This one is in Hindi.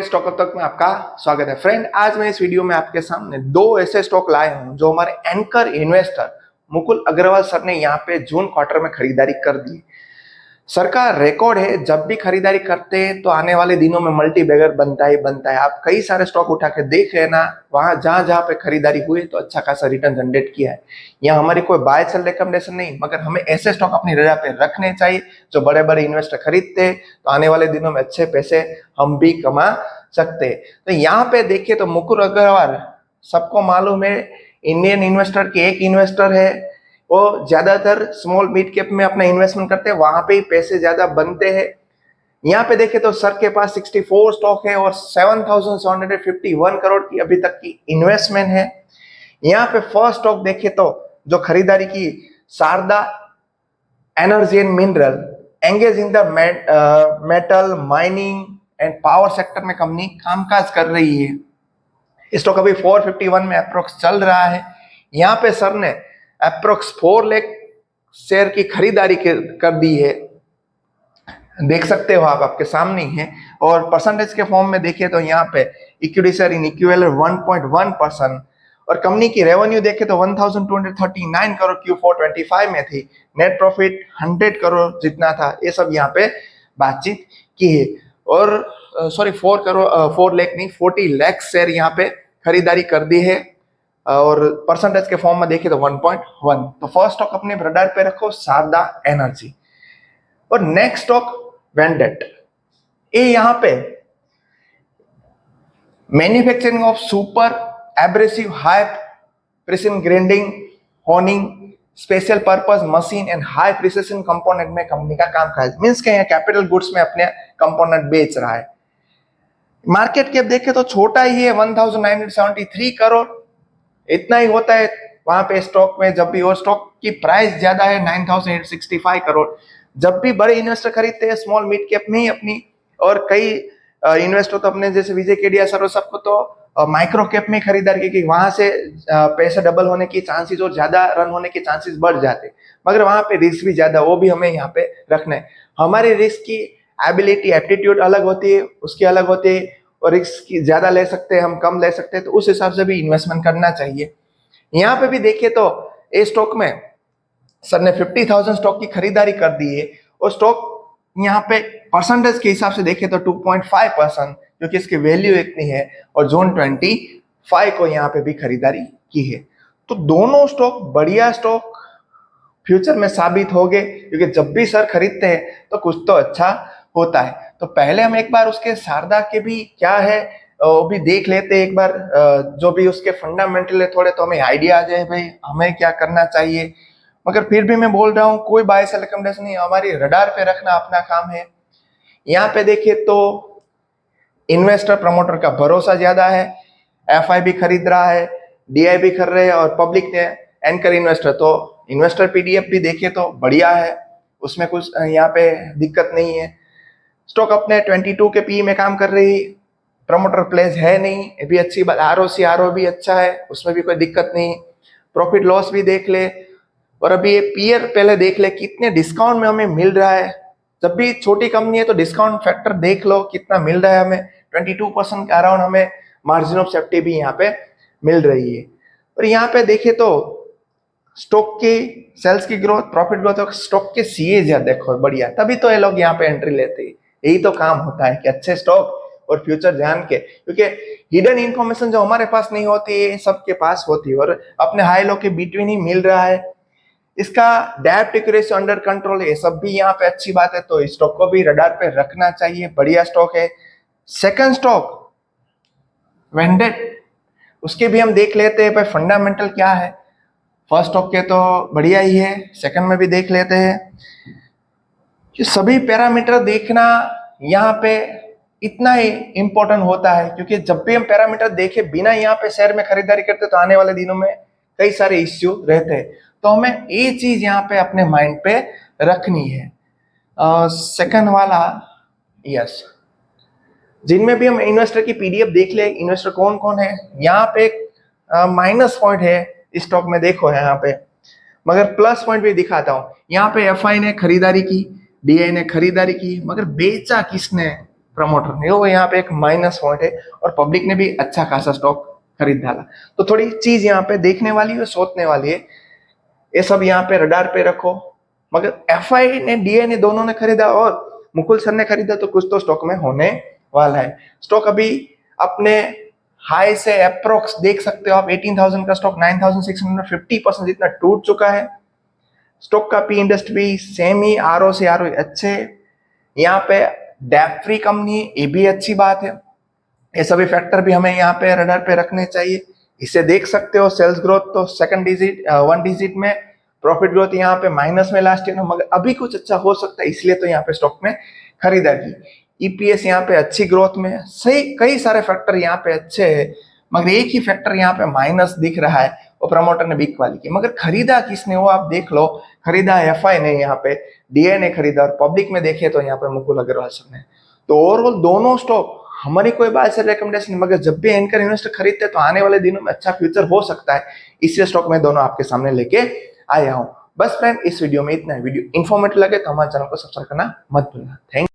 स्टॉक तक में आपका स्वागत है। फ्रेंड, आज मैं इस वीडियो में आपके सामने दो ऐसे स्टॉक लाया हूं जो हमारे anchor investor Mukul Agrawal sir ने यहाँ पे जून क्वार्टर में खरीदारी कर दी। सर का रिकॉर्ड है, जब भी खरीदारी करते हैं तो आने वाले दिनों में मल्टी बैगर बनता ही बनता है। आप कई सारे स्टॉक उठा के देख लेना, वहां जहां जहां पे खरीदारी हुई तो अच्छा खासा रिटर्न जनरेट किया है। यहाँ हमारी कोई बाय सेल रिकमेंडेशन नहीं, मगर हमें ऐसे स्टॉक अपनी रजा पे रखने चाहिए जो बड़े बड़े इन्वेस्टर खरीदते हैं, तो आने वाले दिनों में अच्छे पैसे हम भी कमा सकते हैं। तो यहाँ पे देखिए तो मुकुल अग्रवाल सबको मालूम है, इंडियन इन्वेस्टर के एक इन्वेस्टर है। वो ज्यादातर स्मॉल मिड कैप में अपना इन्वेस्टमेंट करते हैं, वहां पे ही पैसे ज्यादा बनते हैं। यहाँ पे देखे तो सर के पास 64 स्टॉक है और 7,751 करोड़ की अभी तक की इन्वेस्टमेंट है। यहाँ पे फर्स्ट स्टॉक देखे तो जो खरीदारी की, Sharda energy and mineral, engage in the metal mining and power sector में कंपनी कामकाज कर रही है। स्टॉक अभी 451 में अप्रोक्स चल रहा है। यहाँ पे सर ने अप्रोक्स 4 लाख शेयर की खरीदारी कर दी है, देख सकते हो आप, आपके सामने ही है। और परसेंटेज के फॉर्म में देखिए तो यहाँ पे इक्विटी शेयर इन इक्विवेलेंट 1.1%। और कंपनी की रेवेन्यू देखे तो 1239 करोड़ Q4 25 में थी। नेट प्रॉफिट 100 करोड़ जितना था। ये सब यहाँ पे बातचीत की है। और 4 लाख नहीं, 40 लाख शेयर यहाँ पे खरीदारी कर दी है। और परसेंटेज के फॉर्म में देखिए तो 1.1। तो फर्स्ट स्टॉक अपने रडार पे रखो, शारदा एनर्जी। और नेक्स्ट स्टॉक वेंडेट, ये यहाँ पे manufacturing of super abrasive high precision grinding honing special purpose machine and high precision component में कंपनी का काम है। मीन्स के यहाँ कैपिटल गुड्स में अपने कंपोनेंट बेच रहा है। मार्केट कैप देखे तो छोटा ही है, 1973 करोड़ इतना ही होता है वहां पे स्टॉक में। जब भी और स्टॉक की प्राइस ज्यादा है 9,865 करोड़। जब भी बड़े इन्वेस्टर खरीदते हैं स्मॉल मिड कैप में ही अपनी, और कई इन्वेस्टर तो अपने जैसे विजय केडिया सर सबको तो माइक्रो कैप में खरीदार की, वहां से पैसा डबल होने की चांसेस और ज्यादा रन होने के चांसेस बढ़ जाते, मगर वहां पे रिस्क भी ज्यादा, वो भी हमें यहाँ पे रखना है। हमारी रिस्क की एबिलिटी एप्टीट्यूड अलग होती है, उसकी अलग होती है, और रिस्क की ज्यादा ले सकते हैं हम, कम ले सकते हैं, तो उस हिसाब से भी इन्वेस्टमेंट करना चाहिए। यहाँ पे भी देखिए तो ए स्टॉक में सर ने 50,000 स्टॉक की खरीदारी कर दी है। और स्टॉक यहाँ पे परसेंटेज के हिसाब से देखे तो 2.5%, क्योंकि इसकी वैल्यू इतनी है। और जून 25 को यहाँ पे भी खरीदारी की है। तो दोनों स्टॉक बढ़िया स्टॉक फ्यूचर में साबित हो गए, क्योंकि जब भी सर खरीदते हैं तो कुछ तो अच्छा होता है। तो पहले हम एक बार उसके शारदा के भी क्या है वो भी देख लेते हैं एक बार, जो भी उसके फंडामेंटल है थोड़े, तो हमें आइडिया आ जाए भाई हमें क्या करना चाहिए। मगर फिर भी मैं बोल रहा हूँ, कोई बाय सेल रिकमेंडेशन नहीं, हमारी रडार पे रखना अपना काम है। यहाँ पे देखिए तो इन्वेस्टर प्रमोटर का भरोसा ज्यादा है, एफआई भी खरीद रहा है, डीआई भी कर रहे हैं, और पब्लिक ने एंकर इन्वेस्टर, तो इन्वेस्टर पीडीएफ भी देखे तो बढ़िया है, उसमें कुछ यहाँ पे दिक्कत नहीं है। स्टॉक अपने 22 के पी में काम कर रही, प्रमोटर प्लेस है नहीं, ये भी अच्छी बात। आरओ भी अच्छा है, उसमें भी कोई दिक्कत नहीं। प्रॉफिट लॉस भी देख ले, और अभी ये पीयर पहले देख ले कितने डिस्काउंट में हमें मिल रहा है। जब भी छोटी कंपनी है तो डिस्काउंट फैक्टर देख लो कितना मिल रहा है हमें, 22% के अराउंड हमें मार्जिन ऑफ सेफ्टी भी यहाँ पे मिल रही है। और यहाँ पे देखे तो स्टॉक की सेल्स की ग्रोथ, प्रॉफिट ग्रोथ और स्टॉक के सीए देखो बढ़िया, तभी तो ये लोग यहाँ पे एंट्री लेते हैं। यही तो काम होता है कि अच्छे स्टॉक और फ्यूचर जान के, क्योंकि हिडन इंफॉर्मेशन जो हमारे पास नहीं होती है सबके पास होती है, और अपने हाई लो के बिटवीन ही मिल रहा है। इसका डेब्ट इक्विटी अंडर कंट्रोल है, ये सब भी यहाँ पे अच्छी बात है। तो इस स्टॉक को भी रडार पे रखना चाहिए, बढ़िया स्टॉक है। सेकंड स्टॉक वेंडेट, उसके भी हम देख लेते हैं भाई फंडामेंटल क्या है। फर्स्ट स्टॉक के तो बढ़िया ही है, सेकंड में भी देख लेते हैं। कि सभी पैरामीटर देखना यहाँ पे इतना ही इंपॉर्टेंट होता है, क्योंकि जब भी हम पैरामीटर देखे बिना यहाँ पे शेयर में खरीदारी करते तो आने वाले दिनों में कई सारे इश्यू रहते हैं। तो हमें ये चीज यहाँ पे अपने माइंड पे रखनी है। सेकंड वाला, यस, जिनमें भी हम इन्वेस्टर की पीडीएफ देख ले, इन्वेस्टर कौन कौन है। यहाँ पे माइनस पॉइंट है इस स्टॉक में, देखो है यहाँ पे, मगर प्लस पॉइंट भी दिखाता हूँ। यहाँ पे एफआई ने खरीदारी की, डीआई ने खरीदारी की, मगर बेचा किसने, प्रमोटर ने, वो यहाँ पे एक माइनस पॉइंट है और पब्लिक ने भी अच्छा खासा स्टॉक खरीद डाला। तो थोड़ी चीज यहाँ पे देखने वाली है, सोचने वाली है, ये सब यहाँ पे रडार पे रखो। मगर एफआई ने, डीए ने, दोनों ने खरीदा और मुकुल सर ने खरीदा, तो कुछ तो स्टॉक में होने वाला है। स्टॉक अभी अपने हाई से अप्रोक्स देख सकते हो आप, 18,000 का स्टॉक 9,600, 50% जितना टूट चुका है। स्टॉक का पी इंडस्ट्री भी सेम ही, आरओ से आरओ अच्छे, यहाँ पे डेट फ्री कंपनी, ये भी अच्छी बात है। ये सभी फैक्टर भी हमें यहाँ पे रडार पे रखने चाहिए। इसे देख सकते हो, सेल्स ग्रोथ तो सेकंड डिजिट, 1 डिजिट में, प्रॉफिट ग्रोथ यहाँ पे माइनस में लास्ट ईयर, मगर अभी कुछ अच्छा हो सकता है, इसलिए तो यहाँ पे स्टॉक में खरीदा की। ईपीएस यहाँ पे अच्छी ग्रोथ में, सही कई सारे फैक्टर यहाँ पे अच्छे है, मगर एक ही फैक्टर यहाँ पे माइनस दिख रहा है, वो प्रमोटर ने बिक वाली की। मगर खरीदा किसने, वो आप देख लो, खरीदा एफआई ने, यहाँ पे डीए ने खरीदा, और पब्लिक में देखे तो यहाँ पे मुकुल अग्रवाल सर ने। तो ओवरऑल दोनों स्टॉक हमारी कोई बात से रिकमेंडेशन, मगर जब भी एंकर इन्वेस्टर खरीदते तो आने वाले दिनों में अच्छा फ्यूचर हो सकता है, इसलिए स्टॉक में दोनों आपके सामने लेके आया हूं। बस फ्रेंड, इस वीडियो में इतना है। वीडियो इन्फॉर्मेटिव लगे तो हमारे चैनल को सब्सक्राइब करना मत भूलना। थैंक